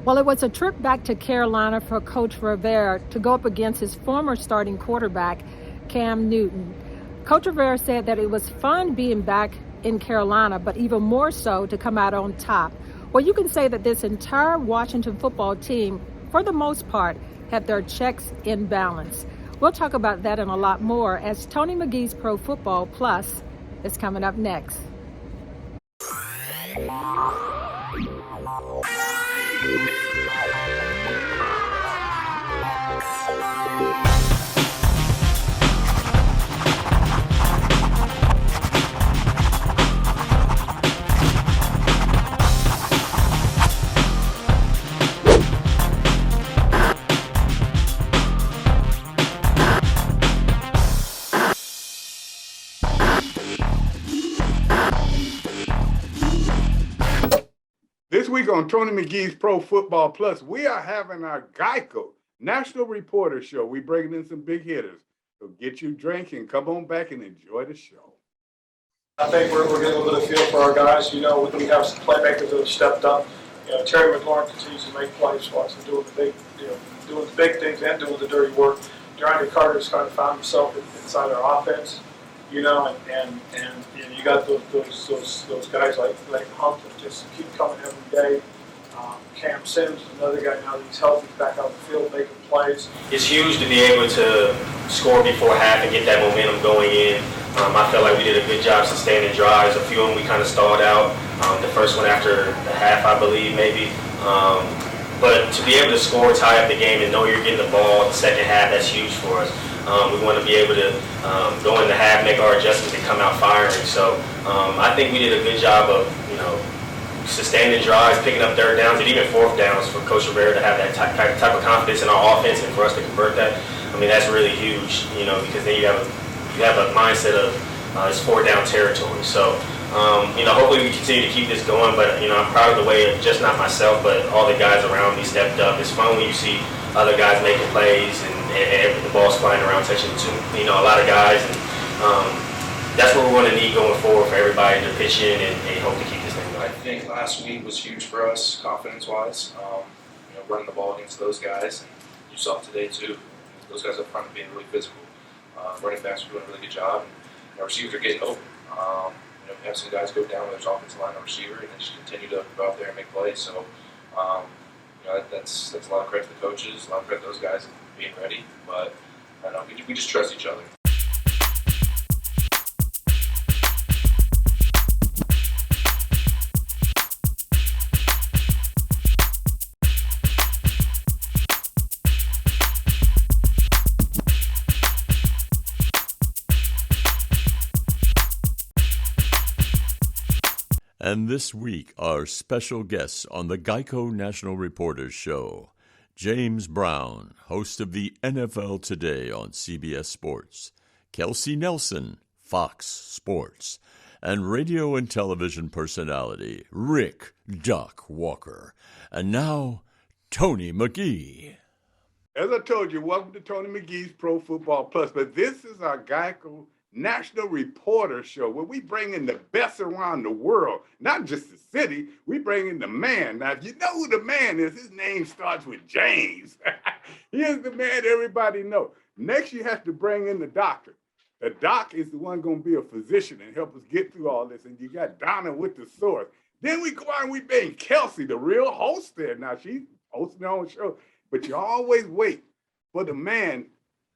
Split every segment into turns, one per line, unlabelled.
Well, it was a trip back to Carolina for Coach Rivera to go up against his former starting quarterback, Cam Newton. Coach Rivera said that it was fun being back in Carolina, but even more so to come out on top. Well, you can say that this entire Washington football team, for the most part, had their checks in balance. We'll talk about that and a lot more as Tony McGee's Pro Football Plus is coming up next.
This week on Tony McGee's Pro Football Plus, we are having our Geico National Reporter Show. We're bringing in some big hitters. So get you drinking. Come on back and enjoy the show.
I think we're getting a little bit of feel for our guys. You know, we have some playmakers that have stepped up. You know, Terry McLaurin continues to make plays for us and doing the big things and doing the dirty work. Durante Carter's kind of found himself inside our offense. You know, and you got those guys like Hunt that just keep coming every day. Cam Sims is another guy now that he's healthy, back out the field making plays.
It's huge to be able to score before half and get that momentum going in. I felt like we did a good job sustaining drives. A few of them we kind of stalled out. The first one after the half, I believe, maybe. But to be able to score, tie up the game, and know you're getting the ball in the second half, that's huge for us. We want to be able to go in the half, make our adjustments, and come out firing. So I think we did a good job of, sustaining drives, picking up third downs, and even fourth downs for Coach Rivera to have that type of confidence in our offense and for us to convert that. I mean, that's really huge, because then you have a mindset of it's four down territory. So, hopefully we continue to keep this going. But, I'm proud of the way, just not myself, but all the guys around me stepped up. It's fun when you see other guys making plays and the ball's flying around, touching a lot of guys. And that's what we're going to need going forward for everybody to pitch in and hope to keep this thing going.
I think last week was huge for us, confidence-wise. Running the ball against those guys, and you saw it today too. Those guys up front are being really physical. Running backs are doing a really good job, and our receivers are getting open. We have some guys go down with their offensive line and receiver, and they just continue to go out there and make plays. So, that's a lot of credit to the coaches, a lot of credit to those guys being ready. But I know we just trust each other.
And this week, our special guests on the Geico National Reporters Show, James Brown, host of the NFL Today on CBS Sports, Kelsey Nelson, Fox Sports, and radio and television personality Rick Duck Walker. And now, Tony McGee.
As I told you, welcome to Tony McGee's Pro Football Plus. But this is our Geico National Reporter Show where we bring in the best around the world, not just the city. We bring in the man. Now, if you know who the man is, his name starts with James. He is the man everybody knows. Next, you have to bring in the doctor. The doc is the one going to be a physician and help us get through all this. And you got Donna with the source. Then we go out and we bring Kelsey, the real host there. Now, she's hosting her own show. But you always wait for the man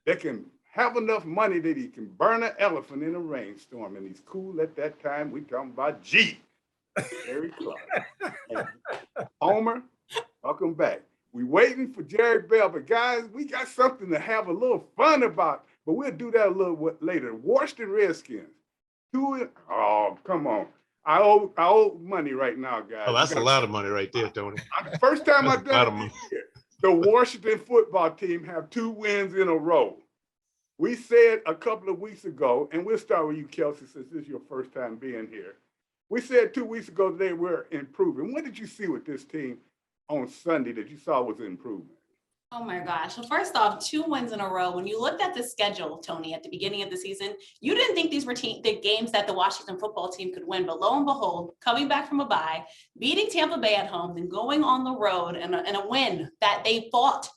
that can have enough money that he can burn an elephant in a rainstorm, and he's cool at that time. We talking about G. Jerry Clark. Homer, welcome back. We waiting for Jerry Bell, but guys, we got something to have a little fun about, but we'll do that a little bit later. Washington Redskins. Oh, come on. I owe money right now, guys.
Oh, that's a lot of money right there, Tony.
First time I've done it this year. The Washington football team have 2 wins in a row. We said a couple of weeks ago, and we'll start with you, Kelsey, since this is your first time being here. We said 2 weeks ago they were improving. What did you see with this team on Sunday that you saw was an improvement?
Oh my gosh. Well, first off, 2 wins in a row. When you looked at the schedule, Tony, at the beginning of the season, you didn't think these were the games that the Washington football team could win. But lo and behold, coming back from a bye, beating Tampa Bay at home, then going on the road and a win that they fought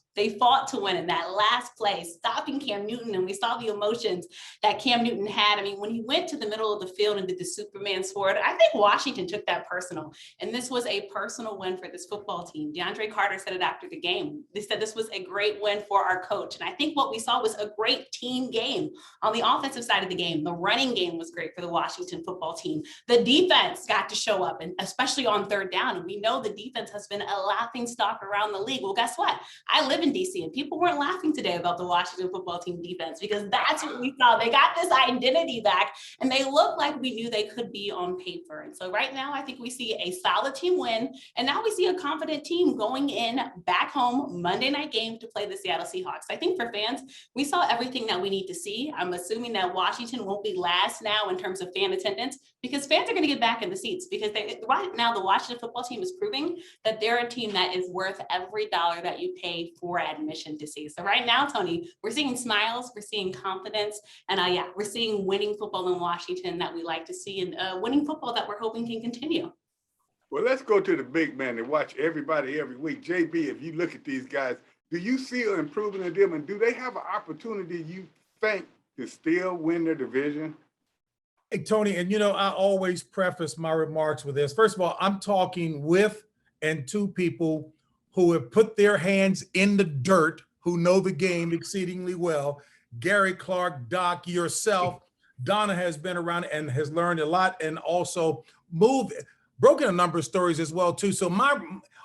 to win in that last play, stopping Cam Newton. And we saw the emotions that Cam Newton had. I mean, when he went to the middle of the field and did the Superman sword, I think Washington took that personal. And this was a personal win for this football team. DeAndre Carter said it after the game. They said this was a great win for our coach. And I think what we saw was a great team game on the offensive side of the game. The running game was great for the Washington football team. The defense got to show up, and especially on third down. And we know the defense has been a laughing stock around the league. Well, guess what? I live in DC, and people weren't laughing today about the Washington football team defense, because that's what we saw. They got this identity back, and they look like we knew they could be on paper. And so right now, I think we see a solid team win, and now we see a confident team going in back home Monday night game to play the Seattle Seahawks. I think for fans, we saw everything that we need to see. I'm assuming that Washington won't be last now in terms of fan attendance, because fans are going to get back in the seats, because right now the Washington football team is proving that they're a team that is worth every dollar that you pay for admission to see. So right now, Tony, we're seeing smiles, we're seeing confidence, and yeah, we're seeing winning football in Washington that we like to see, and winning football that we're hoping can continue.
Well, let's go to the big man and watch everybody every week. JB, if you look at these guys, do you see an improvement in them, and do they have an opportunity, you think, to still win their division?
Hey, Tony, and I always preface my remarks with this. First of all, I'm talking with and to people who have put their hands in the dirt, who know the game exceedingly well. Gary Clark, Doc, yourself, Donna has been around and has learned a lot, and also broken a number of stories as well too. So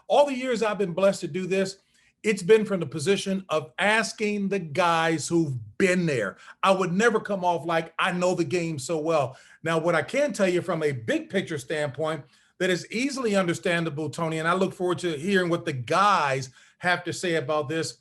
all the years I've been blessed to do this, it's been from the position of asking the guys who've been there. I would never come off like I know the game so well. Now, what I can tell you from a big picture standpoint that is easily understandable, Tony, and I look forward to hearing what the guys have to say about this.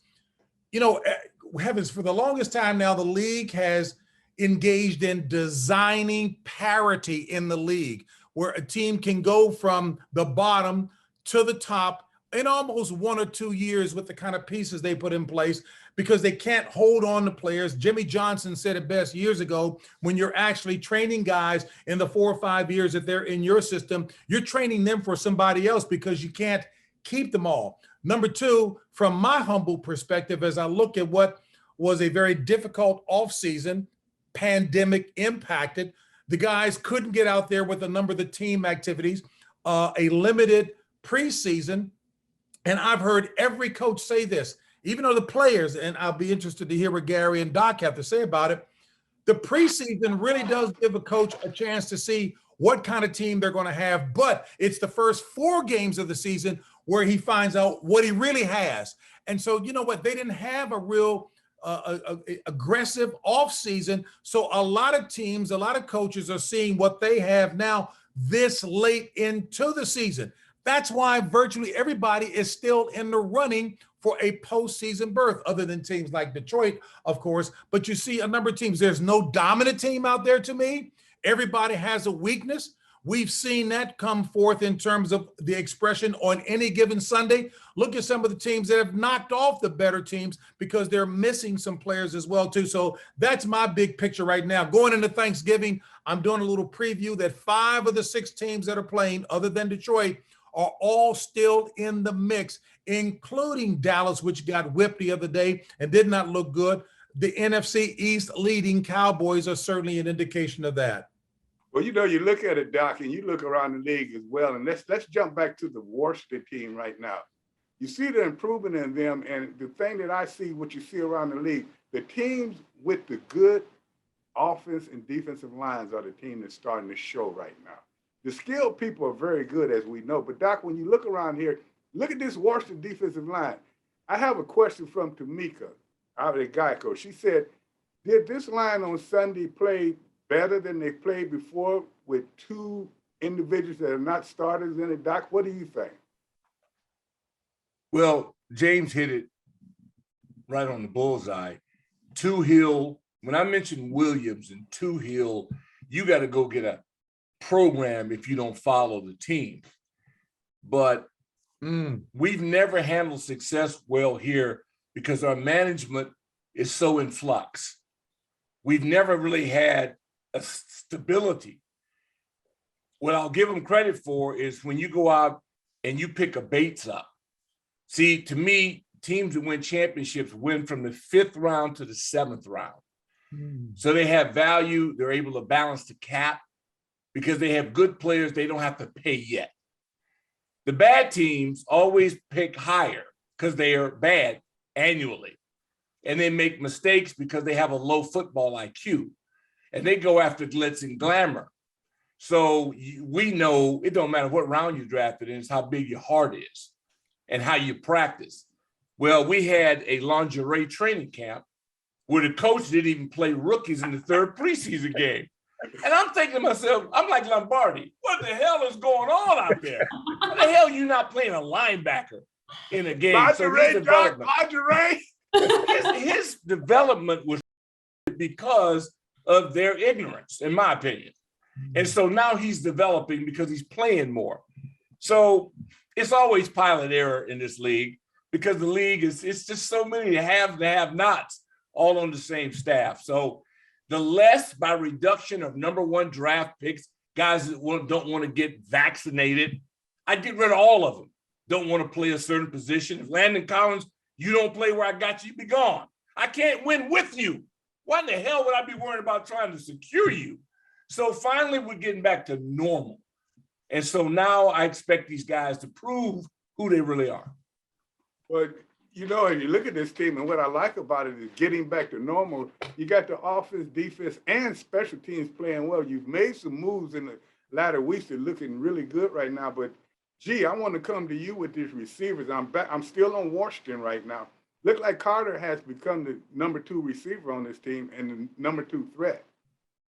Heavens, for the longest time now, the league has engaged in designing parity in the league, where a team can go from the bottom to the top in almost 1 or 2 years with the kind of pieces they put in place, because they can't hold on to players. Jimmy Johnson said it best years ago: when you're actually training guys in the 4 or 5 years that they're in your system, you're training them for somebody else because you can't keep them all. Number two, from my humble perspective, as I look at what was a very difficult offseason, pandemic impacted, the guys couldn't get out there with a number of the team activities, a limited preseason. And I've heard every coach say this, even though the players, and I'll be interested to hear what Gary and Doc have to say about it, the preseason really does give a coach a chance to see what kind of team they're going to have. But it's the first 4 games of the season where he finds out what he really has. And so, you know what? They didn't have a real aggressive offseason. So a lot of teams, a lot of coaches are seeing what they have now this late into the season. That's why virtually everybody is still in the running for a postseason berth, other than teams like Detroit, of course. But you see a number of teams. There's no dominant team out there to me. Everybody has a weakness. We've seen that come forth in terms of the expression on any given Sunday. Look at some of the teams that have knocked off the better teams because they're missing some players as well, too. So that's my big picture right now. Going into Thanksgiving, I'm doing a little preview that 5 of the 6 teams that are playing, other than Detroit, are all still in the mix, including Dallas, which got whipped the other day and did not look good. The NFC East leading Cowboys are certainly an indication of that.
Well, you look at it, Doc, and you look around the league as well, and let's jump back to the Washington team right now. You see the improvement in them, and the thing that I see, what you see around the league, the teams with the good offense and defensive lines are the team that's starting to show right now. The skilled people are very good, as we know. But, Doc, when you look around here, look at this Washington defensive line. I have a question from Tamika out of Geico. She said, did this line on Sunday play better than they played before with 2 individuals that are not starters in it? Doc, what do you think?
Well, James hit it right on the bullseye. Hill, when I mentioned Williams and Hill, you got to go get a program if you don't follow the team. But we've never handled success well here because our management is so in flux. We've never really had a stability. What I'll give them credit for is when you go out and you pick a Bates up. See, to me, teams that win championships win from the 5th round to the 7th round. So they have value. They're able to balance the cap because they have good players they don't have to pay yet. The bad teams always pick higher because they are bad annually. And they make mistakes because they have a low football IQ. And they go after glitz and glamour. So we know it don't matter what round you drafted in, it's how big your heart is and how you practice. Well, we had a lingerie training camp where the coach didn't even play rookies in the 3rd preseason game. And I'm thinking to myself, I'm like Lombardi, what the hell is going on out there? Why the hell you not playing a linebacker in a game? His development was because of their ignorance, in my opinion. And so now he's developing because he's playing more. So it's always pilot error in this league because the league it's just so many have nots all on the same staff. So the less by reduction of number 1 draft picks, guys that don't want to get vaccinated, I'd get rid of all of them. Don't want to play a certain position. If Landon Collins, you don't play where I got you, be gone. I can't win with you. Why in the hell would I be worried about trying to secure you? So finally, we're getting back to normal. And so now I expect these guys to prove who they really are.
Well, you know, if you look at this team, and what I like about it is getting back to normal. You got the offense, defense, and special teams playing well. You've made some moves in the latter weeks that are looking really good right now. But, gee, I want to come to you with these receivers. I'm still on Washington right now. Look like Carter has become the number 2 receiver on this team and the number 2 threat.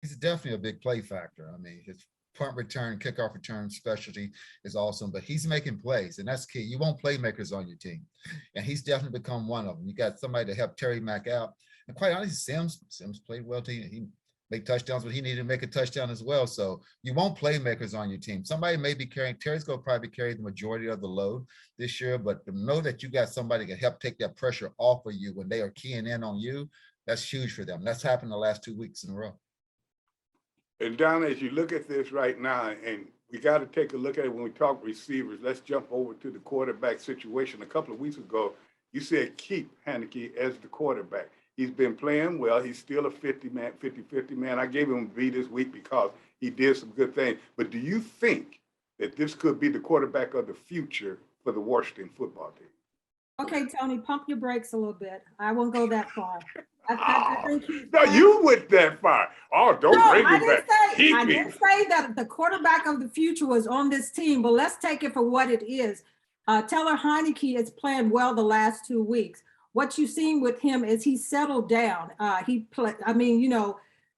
He's definitely a big play factor. I mean, his punt return, kickoff return specialty is awesome, but he's making plays, and that's key. You want playmakers on your team, and he's definitely become one of them. You got somebody to help Terry Mack out, and quite honestly, Sims played well too. He made touchdowns, but he needed to make a touchdown as well. So you want playmakers on your team. Somebody may be carrying. Terry's going to probably carry the majority of the load this year, but to know that you got somebody to help take that pressure off of you when they are keying in on you, that's huge for them. That's happened the last 2 weeks in a row.
And Donna, as you look at this right now, and we got to take a look at it when we talk receivers, let's jump over to the quarterback situation. A couple of weeks ago, you said keep Heinicke as the quarterback. He's been playing well. He's still a 50-50 man. I gave him a B this week because he did some good things. But do you think that this could be the quarterback of the future for the Washington football team?
Okay, Tony, pump your brakes a little bit. I won't go that far.
No, you went that far. Oh, don't bring me back.
I didn't say that the quarterback of the future was on this team, but let's take it for what it is. Taylor Heinicke is playing well the last 2 weeks. What you've seen with him is he settled down.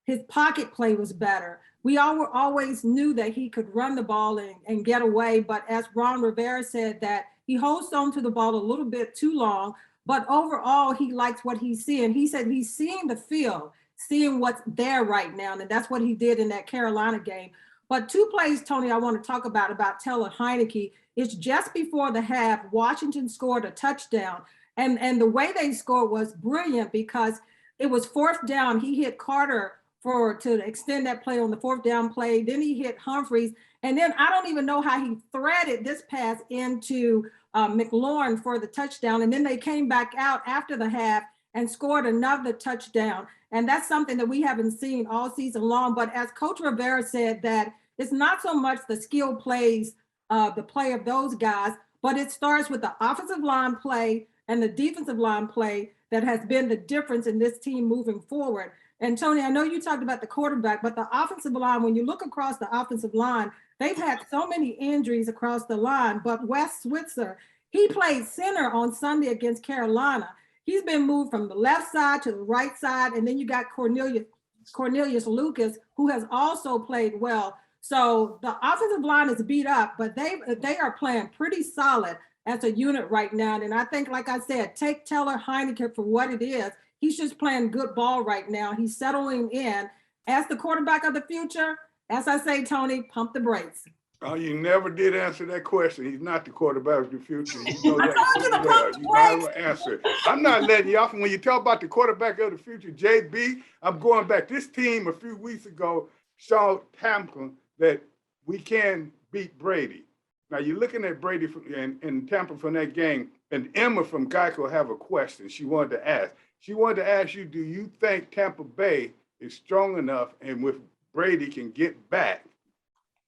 His pocket play was better. We always knew that he could run the ball and get away, but as Ron Rivera said, that he holds on to the ball a little bit too long, but overall, he likes what he's seeing. He said he's seeing the field, seeing what's there right now, and that's what he did in that Carolina game. But 2 plays, Tony, I want to talk about Taylor Heinicke. It's just before the half, Washington scored a touchdown, and the way they scored was brilliant because it was 4th down. He hit Carter to extend that play on the 4th down play. Then he hit Humphreys. And then I don't even know how he threaded this pass into McLaurin for the touchdown. And then they came back out after the half and scored another touchdown. And that's something that we haven't seen all season long. But as Coach Rivera said, that it's not so much the skill plays, the play of those guys, but it starts with the offensive line play and the defensive line play that has been the difference in this team moving forward. And Tony, I know you talked about the quarterback, but the offensive line, when you look across the offensive line, they've had so many injuries across the line. But Wes Switzer, he played center on Sunday against Carolina. He's been moved from the left side to the right side. And then you got Cornelius Lucas, who has also played well. So the offensive line is beat up, but they are playing pretty solid as a unit right now. And I think, like I said, take Taylor Heinicke for what it is. He's just playing good ball right now. He's settling in as the quarterback of the future. As I say, Tony, pump the brakes.
Oh, you never did answer that question. He's not the quarterback of the future. You know
I
that.
told you to pump the
You might as
brakes.
well answer it. I'm not letting you off. And when you talk about the quarterback of the future, JB, I'm going back. This team a few weeks ago showed Tampa that we can beat Brady. Now you're looking at Brady and Tampa from that game, and Emma from Geico have a question she wanted to ask. She wanted to ask you, do you think Tampa Bay is strong enough and with Brady can get back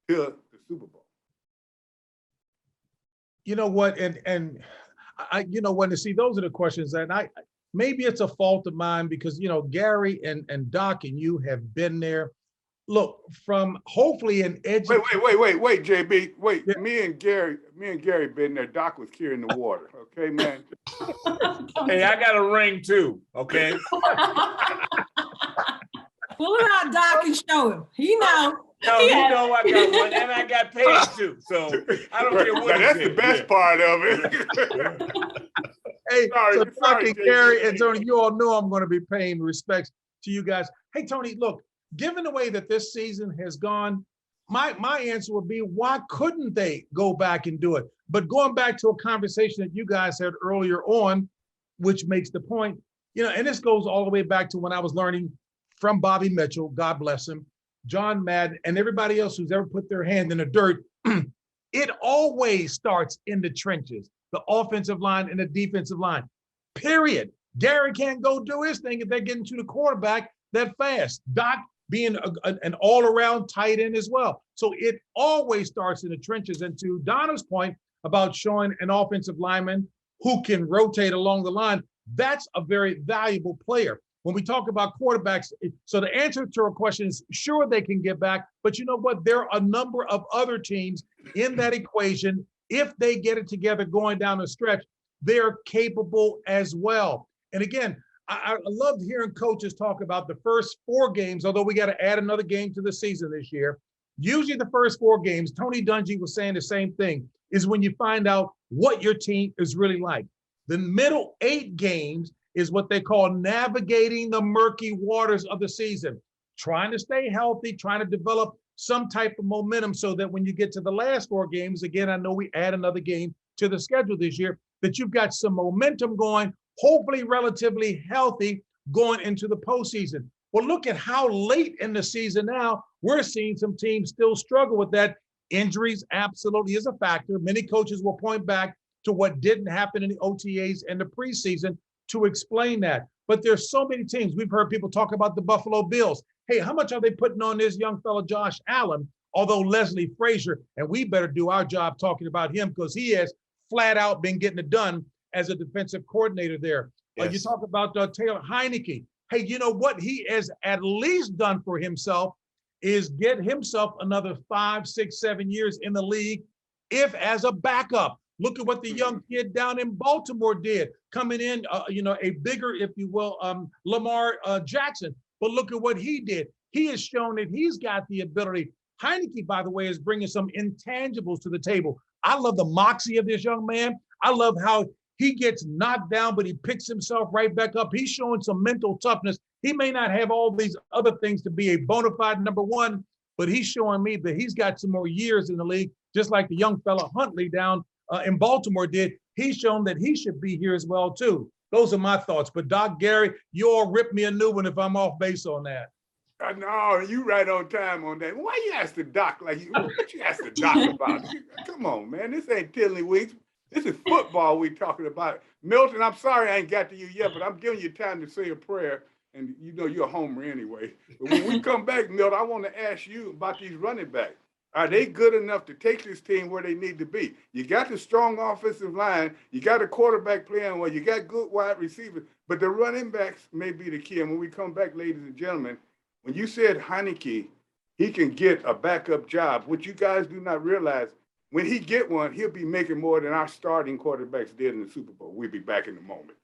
to the Super Bowl?
You know what? And I, you know what? To see, those are the questions that maybe it's a fault of mine because, you know, Gary and Doc and you have been there. Look, from hopefully an education.
Wait, JB. Wait,
Yeah.
me and Gary been there. Doc was carrying the water. Okay, man.
Hey, I got a ring too. Okay.
Pull it out, Doc, and show him. He know.
No, you know I got one, and I got paid too. So I don't care what.
Now, that's the best part of it.
Hey,
Sorry,
so Doc
sorry,
and
JB.
Gary and Tony, you all know I'm going to be paying respects to you guys. Hey, Tony, look, given the way that this season has gone, my answer would be, why couldn't they go back and do it? But going back to a conversation that you guys had earlier on, which makes the point, you know, and this goes all the way back to when I was learning from Bobby Mitchell, God bless him, John Madden, and everybody else who's ever put their hand in the dirt. It always starts in the trenches, the offensive line and the defensive line, period. Gary can't go do his thing if they're getting to the quarterback that fast. Doc being an all-around tight end as well. So it always starts in the trenches. And to Donna's point about showing an offensive lineman who can rotate along the line, that's a very valuable player. When we talk about quarterbacks, so the answer to our question is, sure, they can get back, but you know what? There are a number of other teams in that equation. If they get it together going down the stretch, they're capable as well. And again, I love hearing coaches talk about the first 4 games, although we got to add another game to the season this year. Usually the first 4 games, Tony Dungy was saying the same thing, is when you find out what your team is really like. The middle 8 games is what they call navigating the murky waters of the season, trying to stay healthy, trying to develop some type of momentum so that when you get to the last 4 games, again, I know we add another game to the schedule this year, that you've got some momentum going, hopefully relatively healthy going into the postseason. Well, look at how late in the season now, we're seeing some teams still struggle with that. Injuries absolutely is a factor. Many coaches will point back to what didn't happen in the OTAs and the preseason to explain that. But there's so many teams. We've heard people talk about the Buffalo Bills. Hey, how much are they putting on this young fella, Josh Allen? Although Leslie Frazier, and we better do our job talking about him because he has flat out been getting it done as a defensive coordinator there.
Yes.
You talk about Taylor Heineke. Hey, you know what he has at least done for himself is get himself another 5, 6, 7 years in the league, if as a backup. Look at what the young kid down in Baltimore did, coming in, a bigger, if you will, Lamar Jackson. But look at what he did. He has shown that he's got the ability. Heineke, by the way, is bringing some intangibles to the table. I love the moxie of this young man. I love how he gets knocked down, but he picks himself right back up. He's showing some mental toughness. He may not have all these other things to be a bona fide number 1, but he's showing me that he's got some more years in the league, just like the young fella Huntley down in Baltimore did. He's shown that he should be here as well, too. Those are my thoughts. But Doc, Gary, you all rip me a new one if I'm off base on that.
No, you right on time on that. Why you ask the doc like what you ask the doc about? Come on, man. This ain't tiddlywinks. This is football we talking about. Milton, I'm sorry I ain't got to you yet, but I'm giving you time to say a prayer. And you know you're a homer anyway. But when we come back, Milton, I want to ask you about these running backs. Are they good enough to take this team where they need to be? You got the strong offensive line. You got a quarterback playing well. You got good wide receivers. But the running backs may be the key. And when we come back, ladies and gentlemen, when you said Heineke, he can get a backup job, what you guys do not realize, when he get one, he'll be making more than our starting quarterbacks did in the Super Bowl. We'll be back in a moment.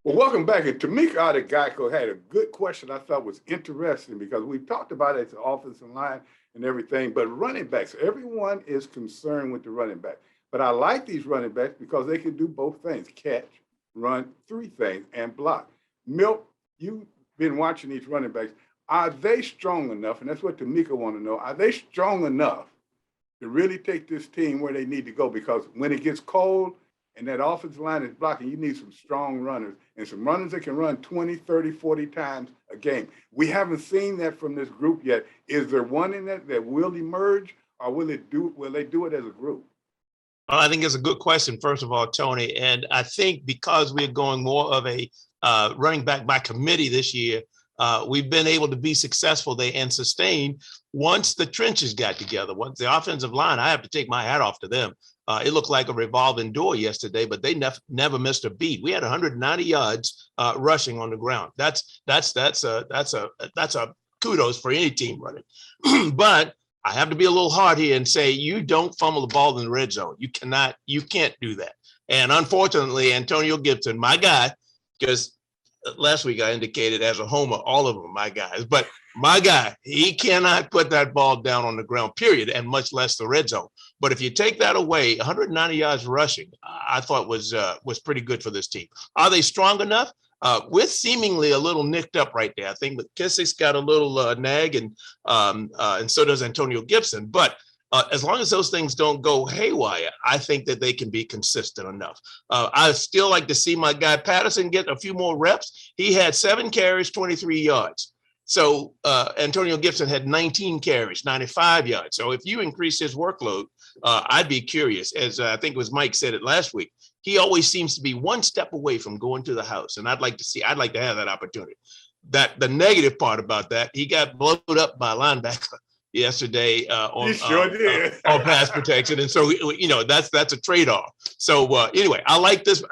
Well, welcome back. And Tamika out of Geico had a good question I thought was interesting because we talked about it as the offensive line and everything, but running backs, everyone is concerned with the running back. But I like these running backs because they can do both things, catch, run, three things, and block. Milt, you've been watching these running backs. Are they strong enough? And that's what Tamika want to know. Are they strong enough to really take this team where they need to go? Because when it gets cold and that offensive line is blocking, you need some strong runners and some runners that can run 20, 30, 40 times a game. We haven't seen that from this group yet. Is there one in that will emerge, or will they do it as a group?
Well, I think it's a good question, first of all, Tony. And I think because we're going more of a running back by committee this year, we've been able to be successful there and sustain once the trenches got together. Once the offensive line, I have to take my hat off to them. It looked like a revolving door yesterday, but they never missed a beat. We had 190 yards rushing on the ground. That's a kudos for any team running. But I have to be a little hard here and say you don't fumble the ball in the red zone. You can't do that. And unfortunately, Antonio Gibson, my guy, because last week I indicated as a homer, all of them are my guys, but my guy, he cannot put that ball down on the ground, period, and much less the red zone. But if you take that away, 190 yards rushing, I thought was pretty good for this team. Are they strong enough? We're seemingly a little nicked up right there. I think McKissick's got a little nag, and so does Antonio Gibson. But as long as those things don't go haywire, I think that they can be consistent enough. I still like to see my guy Patterson get a few more reps. He had 7 carries, 23 yards. So Antonio Gibson had 19 carries, 95 yards. So if you increase his workload, I'd be curious. As I think it was Mike said it last week, he always seems to be one step away from going to the house. And I'd like to have that opportunity. The negative part about that, he got blown up by a linebacker yesterday on pass protection, and so that's a trade-off. So anyway, I like this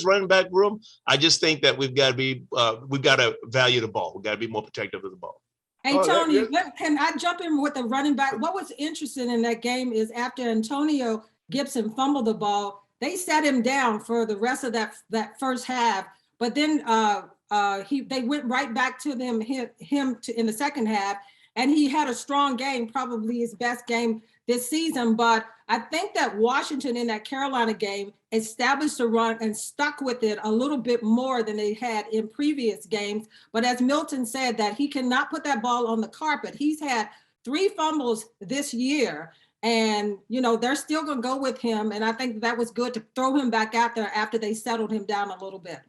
running back room. I just think that we've got to value the ball. We've got to be more protective of the ball.
Hey, Tony, can I jump in with the running back? What was interesting in that game is after Antonio Gibson fumbled the ball, they set him down for the rest of that first half. But then they went right back to him in the second half, and he had a strong game, probably his best game this season. But I think that Washington in that Carolina game established a run and stuck with it a little bit more than they had in previous games. But as Milton said, that he cannot put that ball on the carpet. He's had 3 fumbles this year, and they're still going to go with him. And I think that was good to throw him back out there after they settled him down a little bit.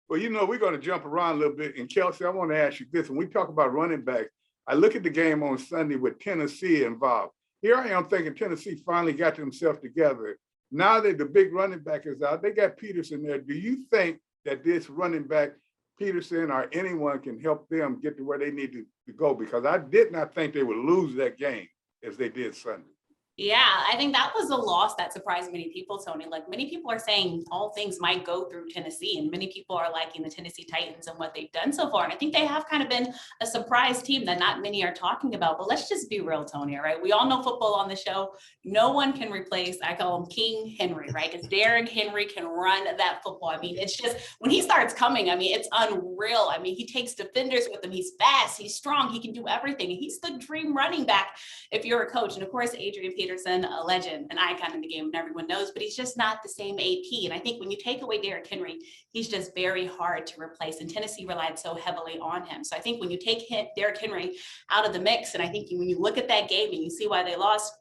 Well, we're going to jump around a little bit. And Kelsey, I want to ask you this. When we talk about running backs, I look at the game on Sunday with Tennessee involved. Here I am thinking Tennessee finally got themselves together. Now that the big running back is out, they got Peterson there. Do you think that this running back, Peterson or anyone, can help them get to where they need to go? Because I did not think they would lose that game as they did Sunday.
Yeah, I think that was a loss that surprised many people, Tony. Like, many people are saying all things might go through Tennessee, and many people are liking the Tennessee Titans and what they've done so far. And I think they have kind of been a surprise team that not many are talking about. But let's just be real, Tony, all right? We all know football on the show. No one can replace, I call him King Henry, right? Because Derrick Henry can run that football. I mean, it's just, when he starts coming, I mean, it's unreal. I mean, he takes defenders with him. He's fast, he's strong, he can do everything. And he's the dream running back if you're a coach. And of course, Adrian Peterson, a legend, an icon in the game, and everyone knows, but he's just not the same AP. And I think when you take away Derrick Henry, he's just very hard to replace. And Tennessee relied so heavily on him. So I think when you take Derrick Henry out of the mix, and I think when you look at that game and you see why they lost,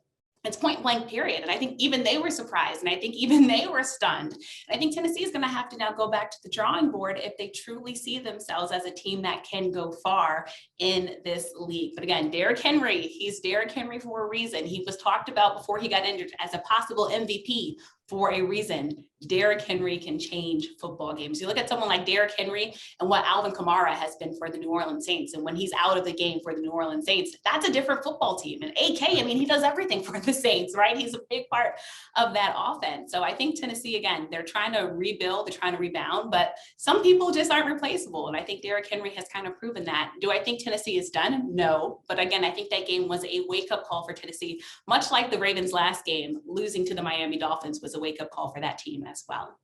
it's point blank period. And I think even they were surprised. And I think even they were stunned. And I think Tennessee is going to have to now go back to the drawing board if they truly see themselves as a team that can go far in this league. But again, Derrick Henry, he's Derrick Henry for a reason. He was talked about before he got injured as a possible MVP for a reason. Derrick Henry can change football games. You look at someone like Derrick Henry and what Alvin Kamara has been for the New Orleans Saints. And when he's out of the game for the New Orleans Saints, that's a different football team. And AK, I mean, he does everything for the Saints, right? He's a big part of that offense. So I think Tennessee, again, they're trying to rebuild, they're trying to rebound, but some people just aren't replaceable. And I think Derrick Henry has kind of proven that. Do I think Tennessee is done? No. But again, I think that game was a wake-up call for Tennessee, much like the Ravens' last game. Losing to the Miami Dolphins was a wake-up call for that team as well.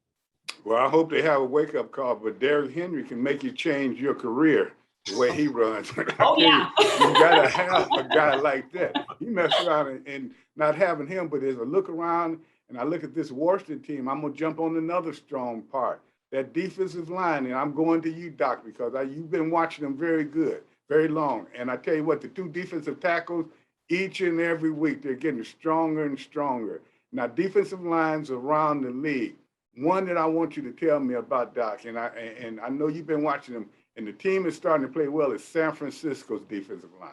Well, I hope they have a wake-up call, but Derrick Henry can make you change your career the way he runs.
Oh, yeah.
You gotta have a guy like that. He messed around and not having him, but as I look around and I look at this Washington team, I'm gonna jump on another strong part, that defensive line, and I'm going to you, Doc, because you've been watching them very good, very long. And I tell you what, the two defensive tackles, each and every week, they're getting stronger and stronger. Now, defensive lines around the league, one that I want you to tell me about, Doc, and I know you've been watching them, and the team is starting to play well, is San Francisco's defensive line.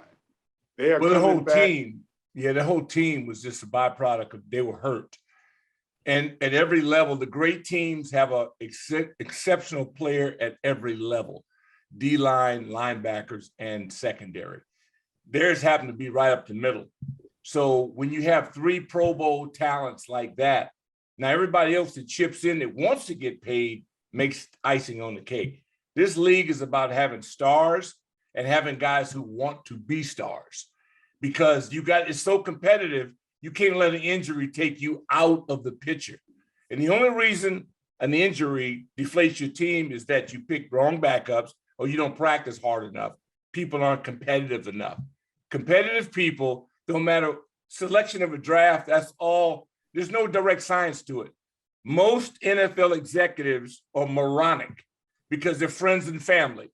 They are
Well, the whole
coming back.
team, the whole team was just a byproduct of they were hurt. And at every level, the great teams have a exceptional player at every level, D-line, linebackers, and secondary. Theirs happen to be right up the middle. So when you have 3 Pro Bowl talents like that, now everybody else that chips in that wants to get paid makes icing on the cake. This league is about having stars and having guys who want to be stars, because it's so competitive, you can't let an injury take you out of the picture. And the only reason an injury deflates your team is that you pick wrong backups or you don't practice hard enough. People aren't competitive enough. Competitive people, no matter selection of a draft, that's all. There's no direct science to it. Most NFL executives are moronic because they're friends and family.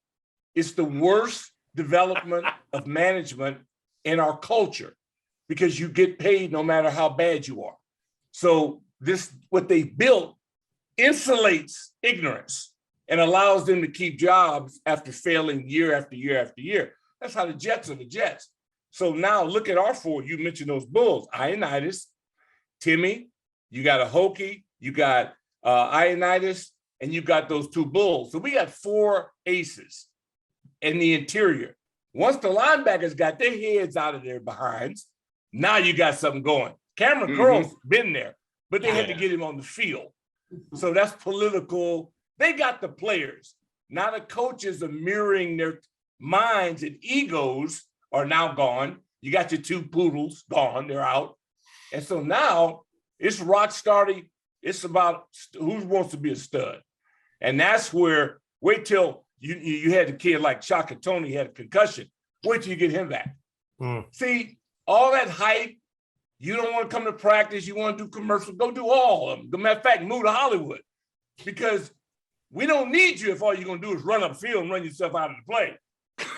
It's the worst development of management in our culture because you get paid no matter how bad you are. So what they built insulates ignorance and allows them to keep jobs after failing year after year after year. That's how the Jets are the Jets. So now look at our 4. You mentioned those Bulls, Ioannidis, Timmy, you got a Hokie, you got Ioannidis, and you got those 2 Bulls. So we got 4 aces in the interior. Once the linebackers got their heads out of their behinds, now you got something going. Cameron Curl's been there, but they had to get him on the field. So that's political. They got the players. Now the coaches are mirroring their minds, and egos are now gone. You got your 2 poodles gone, they're out. And so now it's rock starting. It's about who wants to be a stud. And that's where, wait till you had a kid like Shaka Tony had a concussion. Wait till you get him back. See, all that hype, you don't want to come to practice, you want to do commercials, go do all of them. Matter of fact, move to Hollywood, because we don't need you if all you're going to do is run up field and run yourself out of the play.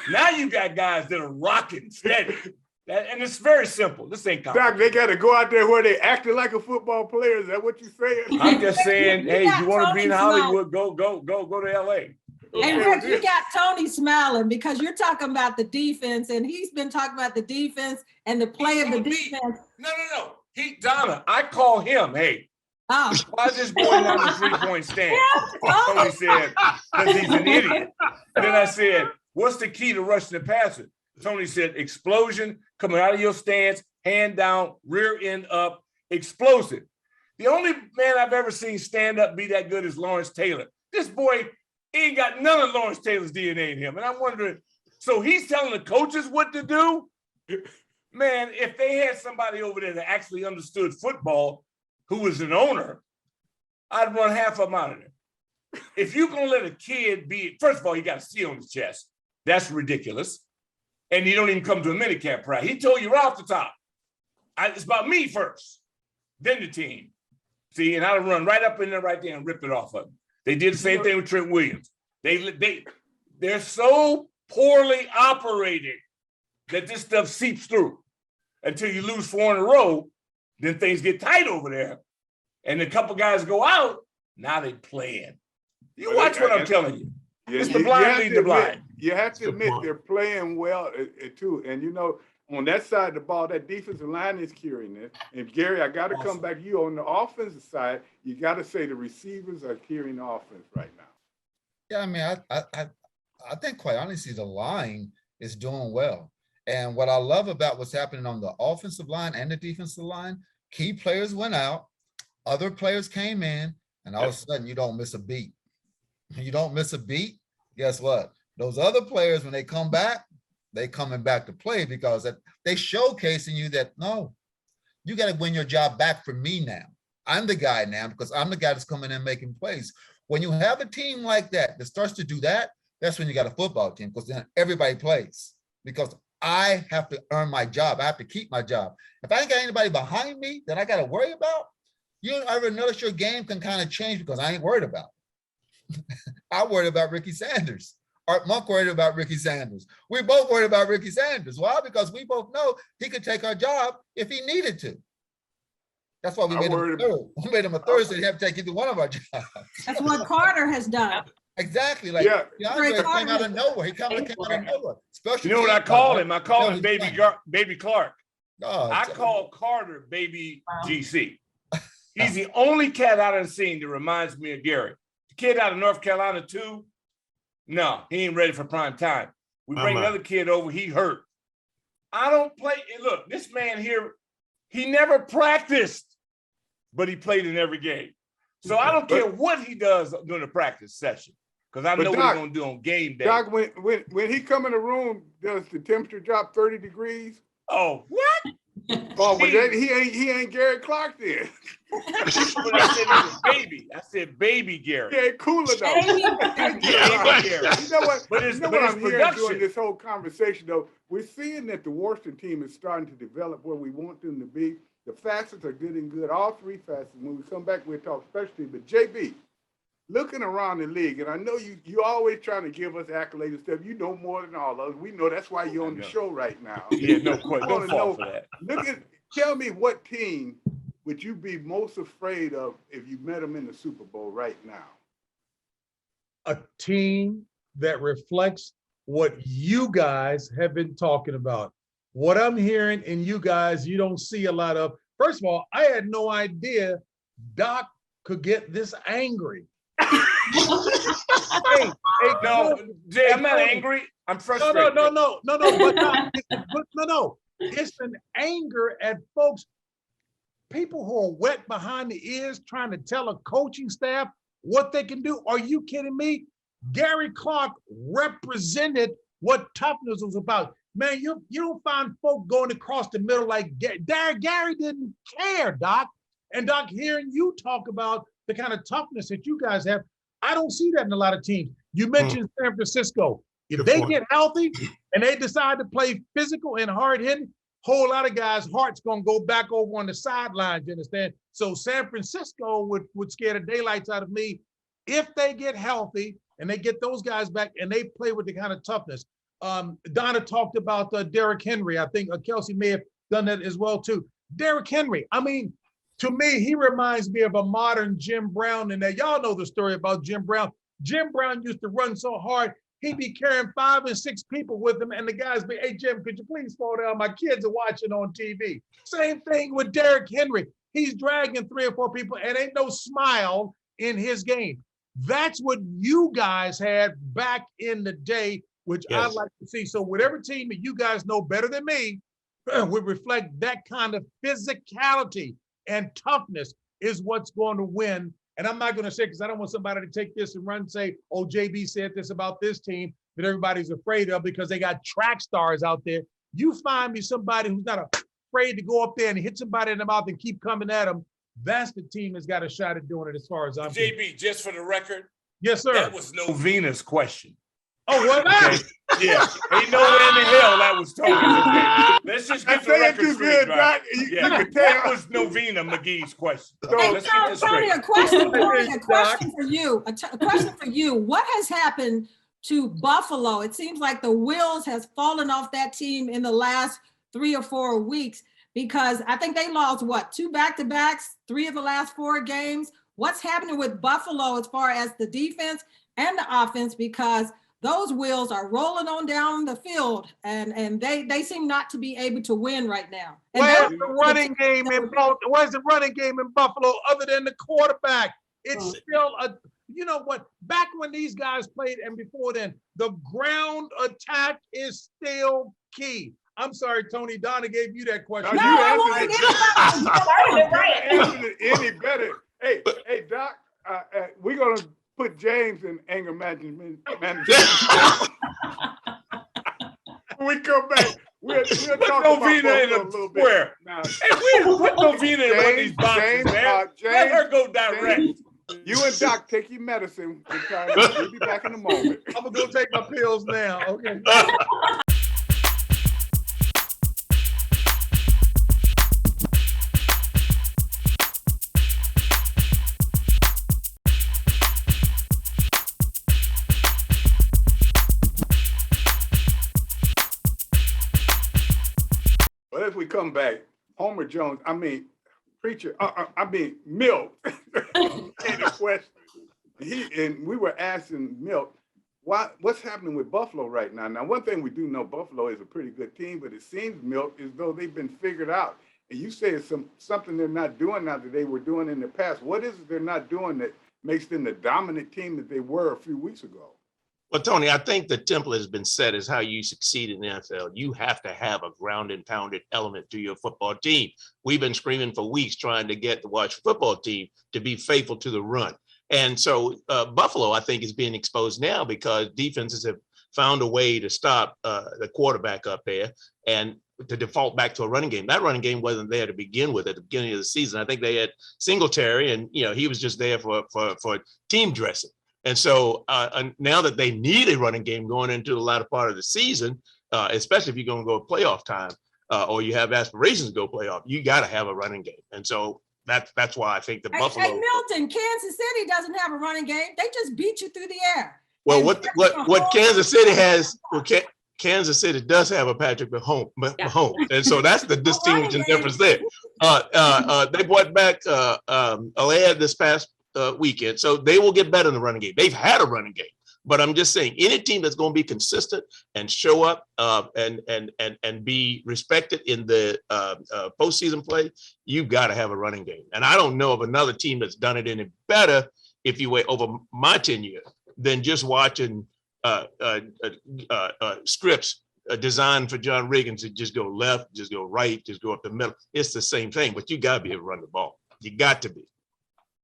Now you got guys that are rocking steady. And it's very simple. This ain't complicated.
Doc, they got to go out there where they acting like a football player. Is that what you're saying?
I'm just saying, hey,
got
you want to be in
Tony
Hollywood, go to LA.
And Rick, you got Tony smiling because you're talking about the defense, and he's been talking about the defense and the play of the defense.
No. Donna, I call him, hey, why is this boy not in the 3-point stand? Tony said, because he's an idiot. And then I said, what's the key to rushing the passer? Tony said, explosion, coming out of your stance, hand down, rear end up, explosive. The only man I've ever seen stand up be that good is Lawrence Taylor. This boy ain't got none of Lawrence Taylor's DNA in him. And I'm wondering, so he's telling the coaches what to do? Man, if they had somebody over there that actually understood football, who was an owner, I'd run half of them out of there. If you're going to let a kid be, first of all, he got a C on his chest. That's ridiculous. And he don't even come to a minicamp practice. He told you right off the top, it's about me first, then the team. See, and I'd run right up in there right there and rip it off of him. They did the same thing with Trent Williams. They're so poorly operated that this stuff seeps through until you lose 4 in a row. Then things get tight over there. And a couple guys go out. Now they playing. You watch what I'm telling you. It's the blind lead the blind.
You have to admit they're playing well too. And on that side of the ball, that defensive line is carrying it. And Gary, I got to come back to you on the offensive side. You got to say the receivers are carrying the offense right now.
Yeah, I mean, I think quite honestly, the line is doing well. And what I love about what's happening on the offensive line and the defensive line, key players went out, other players came in, and all of a sudden you don't miss a beat. When you don't miss a beat, guess what? Those other players, when they come back, they coming back to play because they showcasing you that, no, you got to win your job back for me now. I'm the guy now because I'm the guy that's coming in making plays. When you have a team like that starts to do that, that's when you got a football team, because then everybody plays. Because I have to earn my job. I have to keep my job. If I ain't got anybody behind me that I got to worry about, you don't ever notice your game can kind of change because I ain't worried about it. I worried about Ricky Sanders. Art Monk worried about Ricky Sanders. We both worried about Ricky Sanders. Why? Because we both know he could take our job if he needed to. That's why we made him a third. We made him a third, so he had to take either one of our jobs.
That's what Carter has done.
Exactly. Like, DeAndre came out of nowhere. He came out of nowhere.
You know what I call him? I call him Baby Clark. I call Carter Baby GC. He's the only cat I done seen that reminds me of Gary. The kid out of North Carolina too. No, he ain't ready for prime time. We bring another kid over, he hurt. I don't play. Look, this man here, he never practiced, but he played in every game. So I don't care what he does during the practice session, because I know what he's going to do on game day.
Doc, when he come in the room, does the temperature drop 30 degrees?
Oh, what?
Oh, but he ain't Gary Clark then.
But I said he was baby. I said baby Gary.
He ain't cooler though.
Baby
Gary. You know what?
But
you know what I'm hearing during this whole conversation though? We're seeing that the Washington team is starting to develop where we want them to be. The facets are good and good. All three facets. When we come back, we'll talk specialty. But JB, looking around the league, and I know you're always trying to give us accolades and stuff. You know more than all of us. We know that's why you're on the show right now.
Yeah, no question. Don't fall for that.
Tell me, what team would you be most afraid of if you met them in the Super Bowl right now?
A team that reflects what you guys have been talking about. What I'm hearing in you guys, you don't see a lot of. First of all, I had no idea Doc could get this angry.
No, Jay, I'm not angry. I'm frustrated.
No. It's an anger at folks, people who are wet behind the ears trying to tell a coaching staff what they can do. Are you kidding me? Gary Clark represented what toughness was about. Man, you don't find folk going across the middle like Gary didn't care, Doc. And Doc, hearing you talk about the kind of toughness that you guys have, I don't see that in a lot of teams. You mentioned San Francisco. If they get healthy and they decide to play physical and hard-hitting, whole lot of guys' hearts gonna go back over on the sidelines, you understand? So San Francisco would scare the daylights out of me if they get healthy and they get those guys back and they play with the kind of toughness. Donna talked about Derrick Henry. I think Kelsey may have done that as well too. Derrick Henry, I mean, to me, he reminds me of a modern Jim Brown. And y'all know the story about Jim Brown. Jim Brown used to run so hard, he'd be carrying 5 and 6 people with him. And the guys be, hey, Jim, could you please slow down? My kids are watching on TV. Same thing with Derrick Henry. He's dragging 3 or 4 people and ain't no smile in his game. That's what you guys had back in the day, which I'd like to see. So whatever team that you guys know better than me would reflect that kind of physicality and toughness is what's going to win. And I'm not going to say, because I don't want somebody to take this and run and say, oh, JB said this about this team that everybody's afraid of because they got track stars out there. You find me somebody who's not afraid to go up there and hit somebody in the mouth and keep coming at them. That's the team that's got a shot at doing it as far as I'm concerned.
JB, just for the record.
Yes, sir.
That was no Venus question.
Oh, what?
Okay. Yeah. Ain't nowhere in the hell that was Tony. Okay. Let's just get the record straight, right? Yeah. That was Novena McGee's question. So let's get this
Tony,
straight.
a question for you. A question for you. What has happened to Buffalo? It seems like the wheels has fallen off that team in the last 3 or 4 weeks, because I think they lost, 2 back-to-backs, 3 of the last 4 games. What's happening with Buffalo as far as the defense and the offense? Because those wheels are rolling on down the field, and they seem not to be able to win right now.
Where's the running game in Buffalo other than the quarterback? It's still you know what? Back when these guys played and before then, the ground attack is still key. I'm sorry, Tony. Donna gave you that question.
No, you answered it any better. Hey, Doc, we're going to put James in anger management. When we come back, we'll talk about
Novena in a
little
square.
Now,
hey, we put Novena in one of these boxes, man. Let her go direct.
You and Doc take your medicine. We'll be back in a moment.
I'm gonna go take my pills now. Okay.
Well, as we come back, Homer Jones, Preacher, Milt, had a question. And we were asking Milt, what's happening with Buffalo right now? Now, one thing we do know, Buffalo is a pretty good team, but it seems, Milt, as though they've been figured out. And you say it's something they're not doing now that they were doing in the past. What is it they're not doing that makes them the dominant team that they were a few weeks ago?
Well, Tony, I think the template has been set as how you succeed in the NFL. You have to have a ground and pounded element to your football team. We've been screaming for weeks trying to get the Washington football team to be faithful to the run. And so Buffalo, I think, is being exposed now because defenses have found a way to stop the quarterback up there and to default back to a running game. That running game wasn't there to begin with at the beginning of the season. I think they had Singletary, and he was just there for team dressing. And so now that they need a running game going into the latter part of the season, especially if you're going to go playoff time or you have aspirations to go playoff, you got to have a running game. And so that's why I think the Buffalo.
Hey, Milton, Kansas City doesn't have a running game. They just beat you through the air.
Well, what Kansas City has, Kansas City does have a Patrick Mahomes, and so that's the distinguishing difference there. They brought back Alad this past weekend, so they will get better in the running game. They've had a running game, but I'm just saying, any team that's going to be consistent and show up and be respected in the postseason play, you've got to have a running game. And I don't know of another team that's done it any better, if you wait over my tenure, than just watching scripts designed for John Riggins to just go left, just go right, just go up the middle. It's the same thing, but you got to be able to run the ball. You got to be.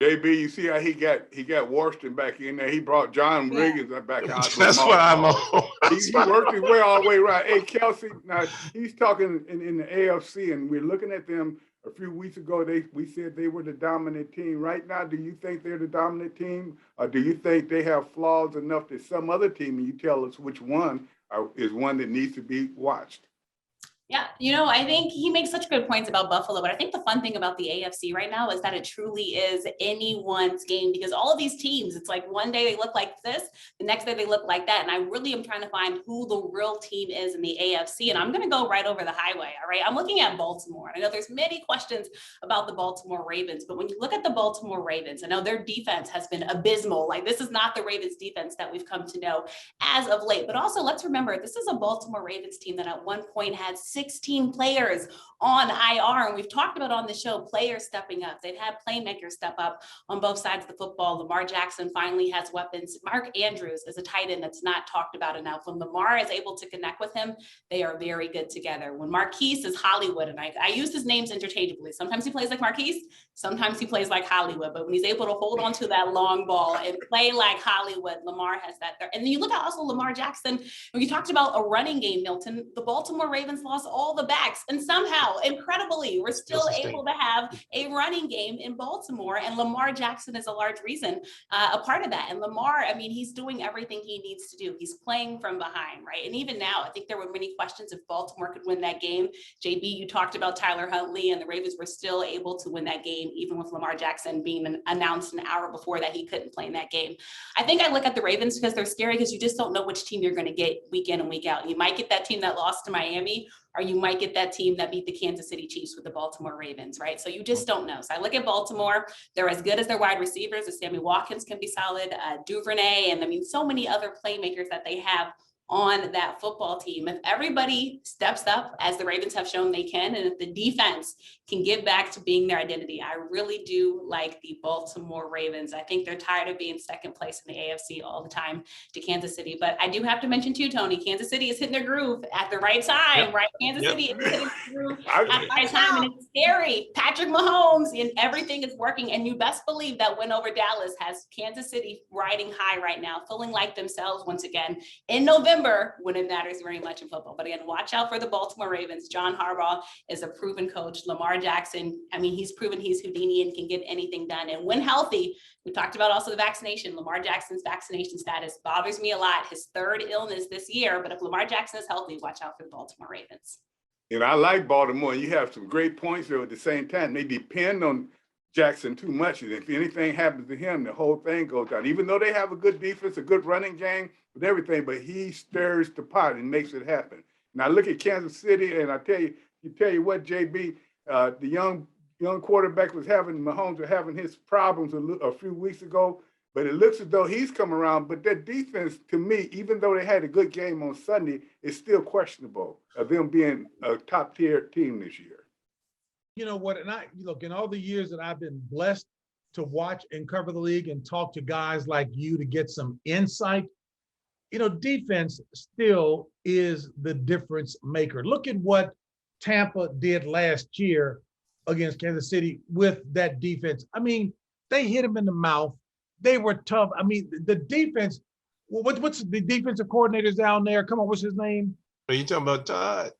JB, you see how he got Washington back in there. He brought John Riggins back out.
That's what I'm on.
He worked his way all the way around. Hey, Kelsey, now he's talking in the AFC, and we're looking at them. A few weeks ago, we said they were the dominant team. Right now, do you think they're the dominant team, or do you think they have flaws enough that some other team, and you tell us which one, is one that needs to be watched?
Yeah, I think he makes such good points about Buffalo, but I think the fun thing about the AFC right now is that it truly is anyone's game, because all of these teams, it's like one day they look like this, the next day they look like that. And I really am trying to find who the real team is in the AFC. And I'm going to go right over the highway. All right. I'm looking at Baltimore. I know there's many questions about the Baltimore Ravens, but when you look at the Baltimore Ravens, I know their defense has been abysmal. Like, this is not the Ravens defense that we've come to know as of late. But also, let's remember, this is a Baltimore Ravens team that at one point had 16 players on IR. And we've talked about on the show, players stepping up. They've had playmakers step up on both sides of the football. Lamar Jackson finally has weapons. Mark Andrews is a tight end that's not talked about enough. When Lamar is able to connect with him, they are very good together. When Marquise is Hollywood, and I use his names interchangeably. Sometimes he plays like Marquise, sometimes he plays like Hollywood. But when he's able to hold on to that long ball and play like Hollywood, Lamar has that there. And then you look at also Lamar Jackson. When you talked about a running game, Milton, the Baltimore Ravens lost all the backs, and somehow, incredibly, we're still able to have a running game in Baltimore, and Lamar Jackson is a large reason, a part of that. And Lamar, he's doing everything he needs to do. He's playing from behind, right? And even now, I think there were many questions if Baltimore could win that game. JB, you talked about Tyler Huntley, and the Ravens were still able to win that game, even with Lamar Jackson being announced an hour before that he couldn't play in that game. I think I look at the Ravens because they're scary, because you just don't know which team you're going to get week in and week out. You might get that team that lost to Miami, or you might get that team that beat the Kansas City Chiefs with the Baltimore Ravens, right? So you just don't know. So I look at Baltimore, they're as good as their wide receivers. Sammy Watkins can be solid, Duvernay, and so many other playmakers that they have on that football team. If everybody steps up, as the Ravens have shown they can, and if the defense can get back to being their identity, I really do like the Baltimore Ravens. I think they're tired of being second place in the AFC all the time to Kansas City. But I do have to mention too, Tony, Kansas City is hitting their groove at the right time, right? Kansas City is hitting their groove at the right time, and it's scary. Patrick Mahomes, and everything is working. And you best believe that win over Dallas has Kansas City riding high right now, feeling like themselves once again. In November, remember when it matters very much in football. But again, watch out for the Baltimore Ravens. John Harbaugh is a proven coach. Lamar Jackson, I mean, he's proven he's Houdini and can get anything done. And when healthy, we talked about also the vaccination. Lamar Jackson's vaccination status bothers me a lot. His third illness this year. But if Lamar Jackson is healthy, watch out for the Baltimore Ravens.
And I like Baltimore. You have some great points there. At the same time, they depend on Jackson too much. And if anything happens to him, the whole thing goes down. Even though they have a good defense, a good running game, with everything, but he stirs the pot and makes it happen. Now look at Kansas City, and I tell you what, JB, the young quarterback Mahomes was having his problems a few weeks ago, but it looks as though he's come around. But that defense, to me, even though they had a good game on Sunday, is still questionable of them being a top-tier team this year.
You know what? And look, in all the years that I've been blessed to watch and cover the league and talk to guys like you to get some insight, defense still is the difference maker. Look at what Tampa did last year against Kansas City with that defense. I mean, they hit him in the mouth. They were tough. I mean, the defense, what's the defensive coordinators down there? Come on, what's his name?
Are you talking about Todd?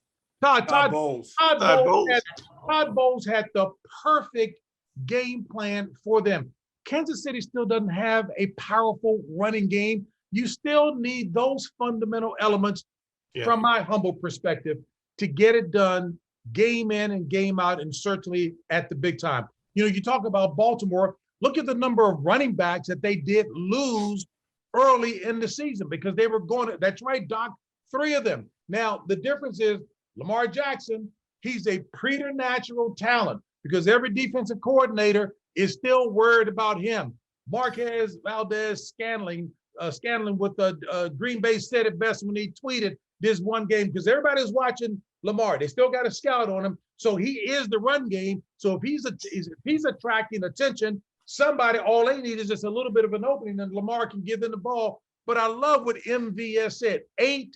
Todd
Bowles.
Todd Bowles had the perfect game plan for them. Kansas City still doesn't have a powerful running game. You still need those fundamental elements, from my humble perspective, to get it done game in and game out, and certainly at the big time. You talk about Baltimore. Look at the number of running backs that they did lose early in the season because they were going to, that's right, Doc, 3 of them. Now, the difference is Lamar Jackson, he's a preternatural talent because every defensive coordinator is still worried about him. Marquez Valdez-Scantling with the Green Bay said it best when he tweeted this one game because everybody's watching Lamar. They still got a scout on him. So he is the run game. So if he's attracting attention, all they need is just a little bit of an opening and Lamar can give them the ball. But I love what MVS said, ain't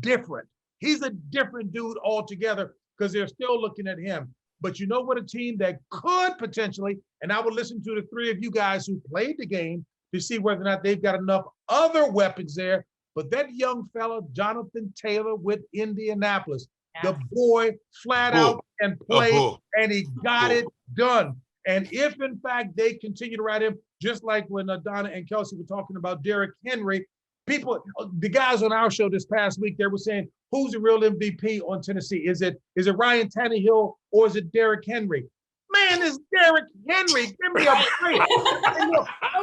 different. He's a different dude altogether because they're still looking at him. But you know what, a team that could potentially, and I would listen to the 3 of you guys who played the game to see whether or not they've got enough other weapons there. But that young fella, Jonathan Taylor with Indianapolis, the boy flat out and played, and he got it done. And if, in fact, they continue to ride him, just like when Donna and Kelsey were talking about Derrick Henry, the guys on our show this past week, they were saying, who's the real MVP on Tennessee? Is it Ryan Tannehill or is it Derrick Henry? Man, it's Derrick Henry. Give me a break.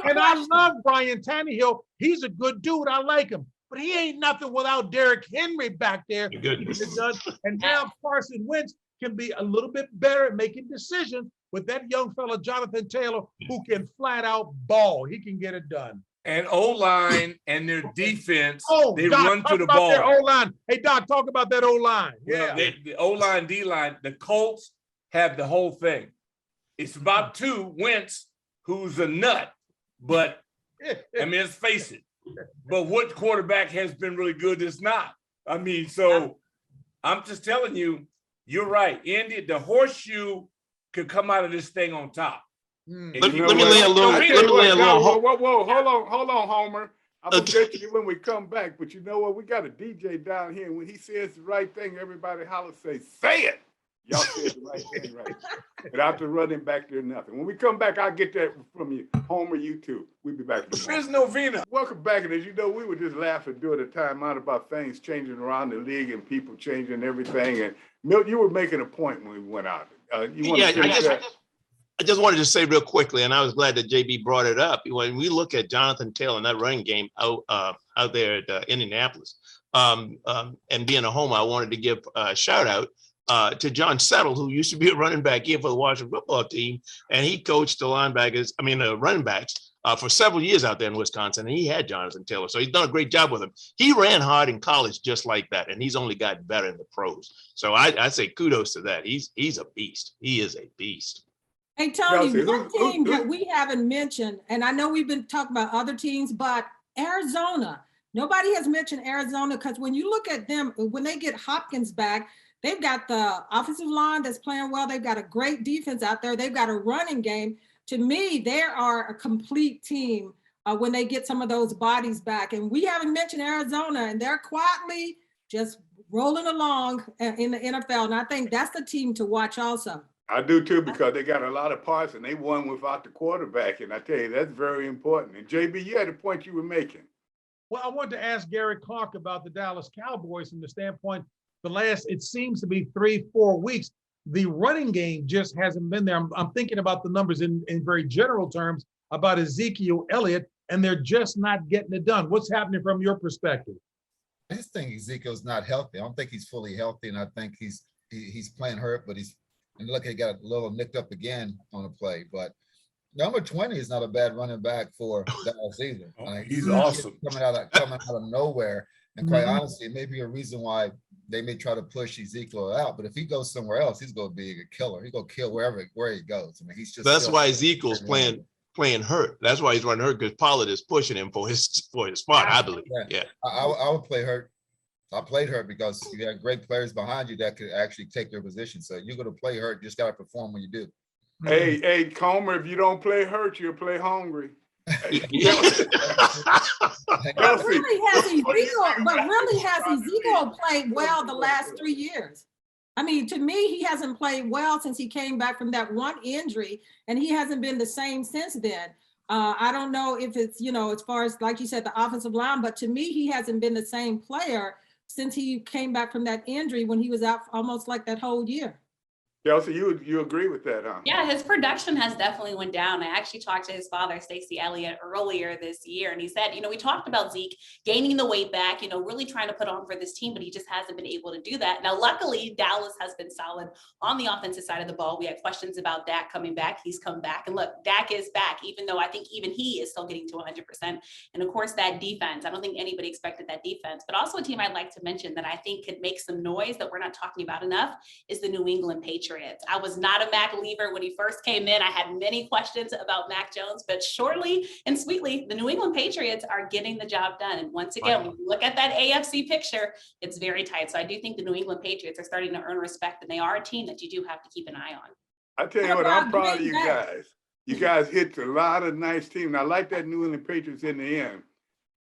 And I love Ryan Tannehill. He's a good dude. I like him. But he ain't nothing without Derrick Henry back there. And now Carson Wentz can be a little bit better at making decisions with that young fella, Jonathan Taylor, who can flat out ball. He can get it done.
And O-line and their defense, they
Doc,
run to the ball.
Their O-line. Hey, Doc, talk about that O-line.
Well, the O-line, D-line, the Colts have the whole thing. It's about 2, Wentz, who's a nut, but, I mean, let's face it. But what quarterback has been really good is not? I mean, so I'm just telling you, you're right. Indy, the horseshoe could come out of this thing on top.
Let me lay a little.
Whoa, hold on, Homer. I'm gonna get you when we come back. But you know what? We got a DJ down here, and when he says the right thing, everybody holler, say it. Y'all said the right thing, right? Without the running back there, nothing. When we come back, I'll get that from you, Homer. You too. We'll be back.
There's no Vina.
Welcome back, and as you know, we were just laughing during the timeout about things changing around the league and people changing everything. And Milt, you were making a point when we went out.
I just wanted to say real quickly, and I was glad that JB brought it up. When we look at Jonathan Taylor and that running game out there at Indianapolis, and being a homer, I wanted to give a shout out to John Settle, who used to be a running back here for the Washington football team, and he coached the running backs for several years out there in Wisconsin, and he had Jonathan Taylor, so he's done a great job with him. He ran hard in college just like that, and he's only gotten better in the pros. So I say kudos to that. He's a beast. He is a beast.
Hey, Tony, one team that we haven't mentioned, and I know we've been talking about other teams, but Arizona. Nobody has mentioned Arizona because when you look at them, when they get Hopkins back, they've got the offensive line that's playing well. They've got a great defense out there. They've got a running game. To me, they are a complete team when they get some of those bodies back. And we haven't mentioned Arizona, and they're quietly just rolling along in the NFL. And I think that's the team to watch also.
I do too, because they got a lot of parts and they won without the quarterback. And I tell you, that's very important. And JB, you had a point you were making.
Well, I wanted to ask Gary Clark about the Dallas Cowboys from the standpoint, it seems to be 3-4 weeks. The running game just hasn't been there. I'm thinking about the numbers in very general terms about Ezekiel Elliott, and they're just not getting it done. What's happening from your perspective?
I just think Ezekiel's not healthy. I don't think he's fully healthy, and I think he's playing hurt, but and look, he got a little nicked up again on a play. But number 20 is not a bad running back for Dallas either.
He's awesome.
Coming out of nowhere. And quite honestly, it may be a reason why they may try to push Ezekiel out. But if he goes somewhere else, he's going to be a killer. He's going to kill where he goes. I mean, he's just.
That's why Ezekiel's playing hurt. That's why he's running hurt, because Pollard is pushing him for his spot, I believe. Yeah.
I would play hurt. I played hurt because you got great players behind you that could actually take their position. So you're going to play hurt. You just got to perform when you do.
Hey, Comer, if you don't play hurt, you'll play hungry.
Really has Ezekiel played well the last 3 years? I mean, to me, he hasn't played well since he came back from that one injury, and he hasn't been the same since then. I don't know if it's, as far as, like you said, the offensive line, but to me, he hasn't been the same player since he came back from that injury when he was out almost like that whole year.
Kelsey, you agree with that, huh?
Yeah, his production has definitely went down. I actually talked to his father, Stacey Elliott, earlier this year, and he said, we talked about Zeke gaining the weight back, really trying to put on for this team, but he just hasn't been able to do that. Now, luckily, Dallas has been solid on the offensive side of the ball. We had questions about Dak coming back. He's come back, and look, Dak is back, even though I think even he is still getting to 100%. And of course, that defense, I don't think anybody expected that defense, but also a team I'd like to mention that I think could make some noise that we're not talking about enough is the New England Patriots. I was not a Mac believer when he first came in. I had many questions about Mac Jones, but shortly and sweetly, the New England Patriots are getting the job done. And once again, when you look at that AFC picture, it's very tight. So I do think the New England Patriots are starting to earn respect, and they are a team that you do have to keep an eye on.
I tell you what, I'm proud of you guys. You guys hit a lot of nice teams. And I like that New England Patriots in the end.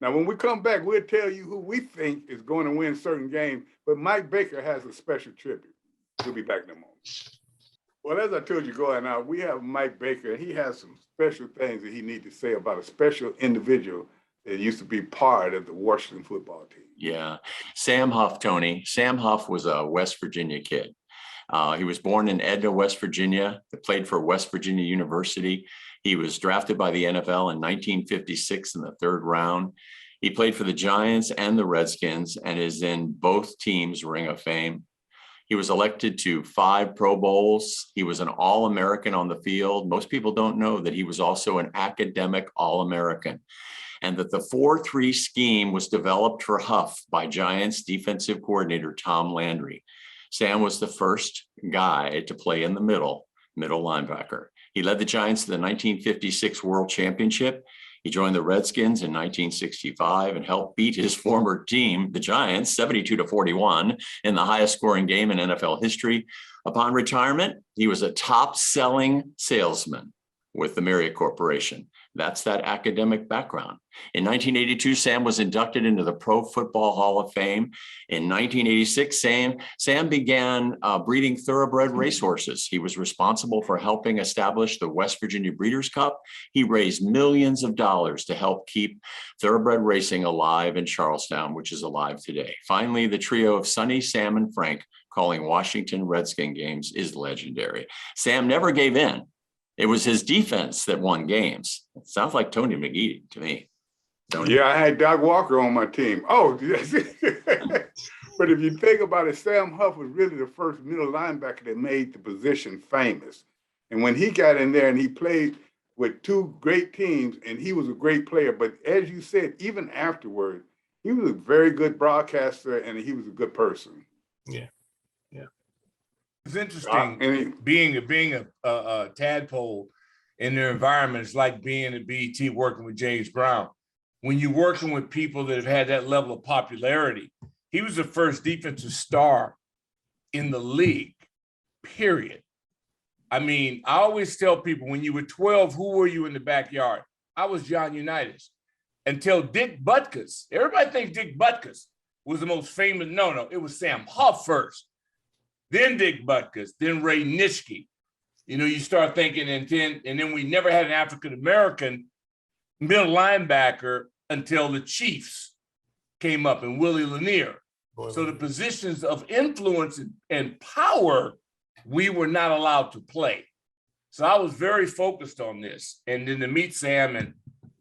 Now, when we come back, we'll tell you who we think is going to win certain games. But Mike Baker has a special tribute. We'll be back in a moment. Well, as I told you going out, we have Mike Baker. He has some special things that he needs to say about a special individual that used to be part of the Washington football team.
Yeah. Sam Huff, Tony. Sam Huff was a West Virginia kid. He was born in Edna, West Virginia, played for West Virginia University. He was drafted by the NFL in 1956 in the third round. He played for the Giants and the Redskins and is in both teams' Ring of Fame. He was elected to 5 Pro Bowls. He was an All-American on the field. Most people don't know that he was also an academic All-American, and that the 4-3 scheme was developed for Huff by Giants defensive coordinator Tom Landry. Sam was the first guy to play in the middle linebacker. He led the Giants to the 1956 World Championship. He joined the Redskins in 1965 and helped beat his former team, the Giants, 72-41 in the highest scoring game in NFL history. Upon retirement, he was a top-selling salesman with the Marriott Corporation. That's that academic background. In 1982, Sam was inducted into the Pro Football Hall of Fame. In 1986, Sam began breeding thoroughbred racehorses. He was responsible for helping establish the West Virginia Breeders' Cup. He raised millions of dollars to help keep thoroughbred racing alive in Charlestown, which is alive today. Finally, the trio of Sonny, Sam, and Frank calling Washington Redskin games is legendary. Sam never gave in. It was his defense that won games. It sounds like Tony McGee to me. Tony.
Yeah, I had Doc Walker on my team. Oh, yes. But if you think about it, Sam Huff was really the first middle linebacker that made the position famous. And when he got in there and he played with 2 great teams, and he was a great player. But as you said, even afterward, he was a very good broadcaster and he was a good person.
Yeah.
It's interesting being a tadpole in their environment. It's like being at BET working with James Brown. When you're working with people that have had that level of popularity, he was the first defensive star in the league, period. I mean, I always tell people, when you were 12, who were you in the backyard? I was John Unitas. until Dick Butkus. Everybody thinks Dick Butkus was the most famous. No, it was Sam Huff first, then Dick Butkus, then Ray Nitschke. You know, you start thinking, and then we never had an African-American middle linebacker until the Chiefs came up and Willie Lanier. So the positions of influence and power, we were not allowed to play. So I was very focused on this. And then to meet Sam, and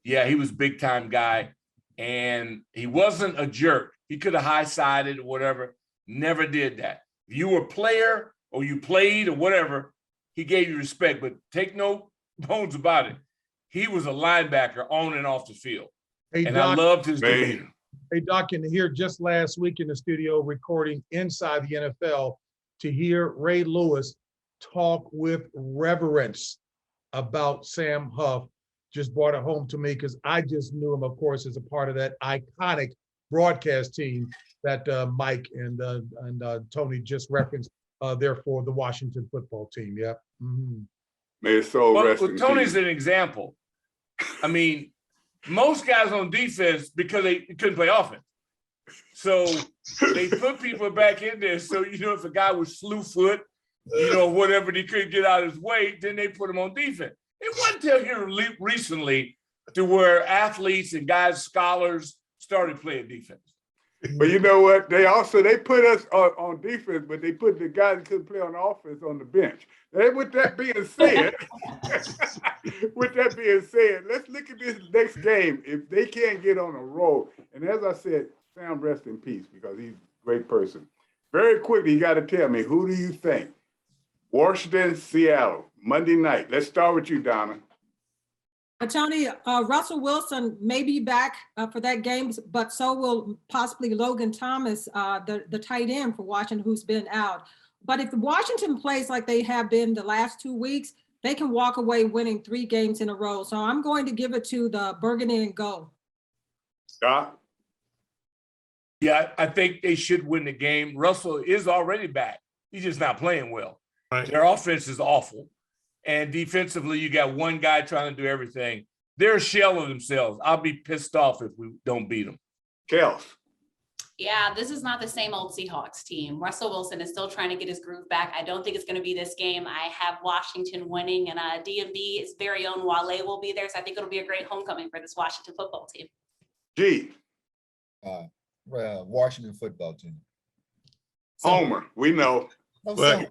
yeah, he was a big time guy. And he wasn't a jerk. He could have high-sided or whatever. Never did that. If you were a player or you played or whatever, he gave you respect. But take no bones about it. He was a linebacker on and off the field.
Hey,
and
Doc,
I loved his demeanor.
Hey, Doc, and here just last week in the studio recording Inside the NFL, to hear Ray Lewis talk with reverence about Sam Huff just brought it home to me, because I just knew him, of course, as a part of that iconic broadcast team that Mike and Tony just referenced there for the Washington football team. Yeah. Mm-hmm.
May his soul
Well,
rest in
Tony's
peace.
an example. I mean, most guys on defense, because they couldn't play offense. So they put people back in there. So, you know, if a guy was slew foot, you know, whatever, he couldn't get out of his way, then they put him on defense. It wasn't until here recently to where athletes and guys, scholars started playing defense.
But you know what? They put us on defense, but they put the guys that couldn't play on offense on the bench. And with that being said, let's look at this next game. If they can't get on a roll, and as I said, Sam, rest in peace, because he's a great person. Very quickly, you got to tell me, who do you think? Washington, Seattle, Monday night. Let's start with you, Donna.
Tony, Russell Wilson may be back for that game, but so will possibly Logan Thomas, the tight end for Washington, who's been out. But if Washington plays like they have been the last 2 weeks, they can walk away winning 3 games in a row. So I'm going to give it to the Burgundy and Gold.
Scott?
Yeah, I think they should win the game. Russell is already back. He's just not playing well. Right. Their offense is awful. And defensively, you got one guy trying to do everything. They're a shell of themselves. I'll be pissed off if we don't beat them.
Kels.
Yeah, this is not the same old Seahawks team. Russell Wilson is still trying to get his groove back. I don't think it's going to be this game. I have Washington winning, and DMV, its very own Wale, will be there. So I think it'll be a great homecoming for this Washington football team.
G.
Washington football team.
Homer, we know.
Well,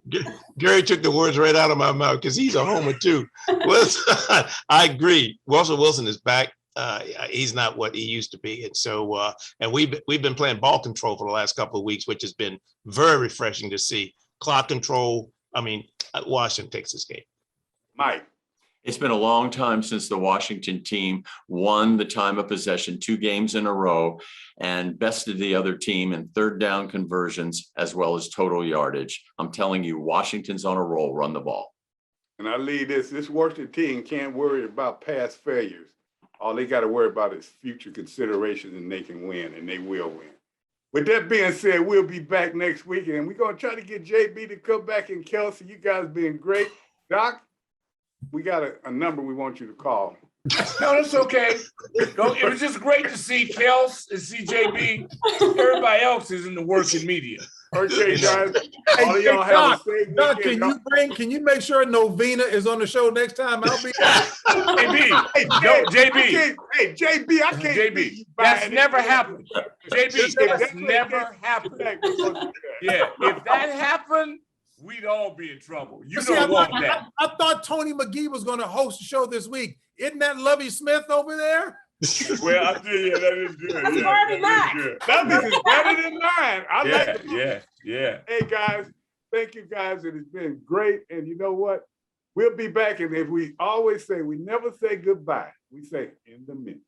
Gary took the words right out of my mouth, because he's a homer too. I agree. Russell Wilson is back. He's not what he used to be, and so and we've been playing ball control for the last couple of weeks, which has been very refreshing to see. Clock control. I mean, Washington takes this game.
Mike.
It's been a long time since the Washington team won the time of possession 2 games in a row and bested the other team in third down conversions as well as total yardage. I'm telling you, Washington's on a roll. Run the ball.
And I leave this Washington team can't worry about past failures. All they got to worry about is future considerations, and they can win, and they will win. With that being said, we'll be back next week, and we're going to try to get JB to come back, and Kelsey, you guys been great. Doc, we got a number we want you to call.
No, that's okay. It was just great to see Kels and see JB. Everybody else is in the working media.
Okay, guys.
All of y'all have a safe weekend. Can you make sure Novena is on the show next time? I'll be
JB.
Hey, JB, I can't.
JB, that's never happened. JB, that's never happened. Yeah, if that happened, we'd all be in trouble. You don't want that.
I thought Tony McGee was going to host the show this week. Isn't that Lovey Smith over there?
Well, I tell you, that is good.
That's better than mine.
That is better than mine. I like it.
Yeah.
Hey, guys, thank you, guys. It has been great. And you know what? We'll be back. And if we always say, we never say goodbye, we say in the minute.